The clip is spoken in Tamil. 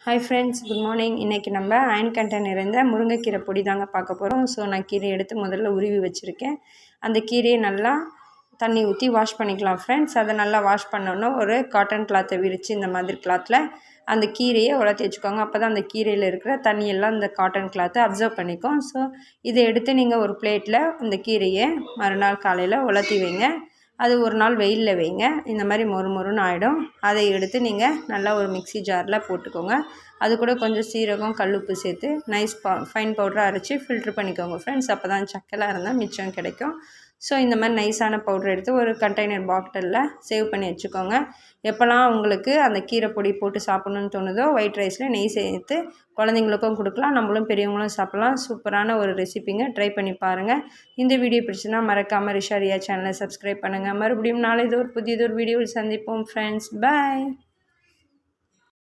Hi friends, good morning. இன்றைக்கி நம்ம அயன் கண்டென்ட் நிறைந்த முருங்கைக்கீரை பொடி தாங்க பார்க்க போகிறோம். ஸோ நான் கீரை எடுத்து முதல்ல உருவி வச்சுருக்கேன். அந்த கீரையை நல்லா தண்ணி ஊற்றி வாஷ் பண்ணிக்கலாம் ஃப்ரெண்ட்ஸ். அதை நல்லா வாஷ் பண்ணோன்னா ஒரு காட்டன் கிளாத்தை விரித்து இந்த மாதிரி கிளாத்தில் அந்த கீரையை உலர்த்தி வச்சுக்கோங்க. அப்போ தான் அந்த கீரையில் இருக்கிற தண்ணியெல்லாம் இந்த காட்டன் கிளாத்தை அப்சர்வ் பண்ணிக்கும். ஸோ இதை எடுத்து நீங்கள் ஒரு பிளேட்டில் இந்த கீரையை மறுநாள் காலையில் உலர்த்தி வைங்க. அது ஒரு நாள் வெயிலில் வைங்க. இந்த மாதிரி மொறுன்னு ஆகிடும். அதை எடுத்து நீங்கள் நல்லா ஒரு மிக்ஸி ஜாரில் போட்டுக்கோங்க. அது கூட கொஞ்சம் சீரகம், கல்லுப்பு சேர்த்து ஃபைன் பவுடராக அரைச்சி ஃபில்ட்ரு பண்ணிக்கோங்க ஃப்ரெண்ட்ஸ். அப்போ தான் சக்கெல்லாம் இருந்தால் மிச்சம் கிடைக்கும். ஸோ இந்த மாதிரி நைஸான பவுடர் எடுத்து ஒரு கண்டெய்னர் பாட்டிலில் சேவ் பண்ணி வச்சுக்கோங்க. எப்போல்லாம் உங்களுக்கு அந்த கீரை பொடி போட்டு சாப்பிட்ணுன்னு தோணுதோ ஒயிட் ரைஸில் நெய் சேர்த்து குழந்தைங்களுக்கும் கொடுக்கலாம், நம்மளும் பெரியவங்களும் சாப்பிட்லாம். சூப்பரான ஒரு ரெசிபிங்க, ட்ரை பண்ணி பாருங்கள். இந்த வீடியோ பிடிச்சுன்னா மறக்காமல் ரிஷா ரியா சேனலை சப்ஸ்கிரைப் பண்ணுங்கள். மறுபடியும் நாளை புதியதொரு வீடியோவில் சந்திப்போம் ஃப்ரெண்ட்ஸ். பாய்.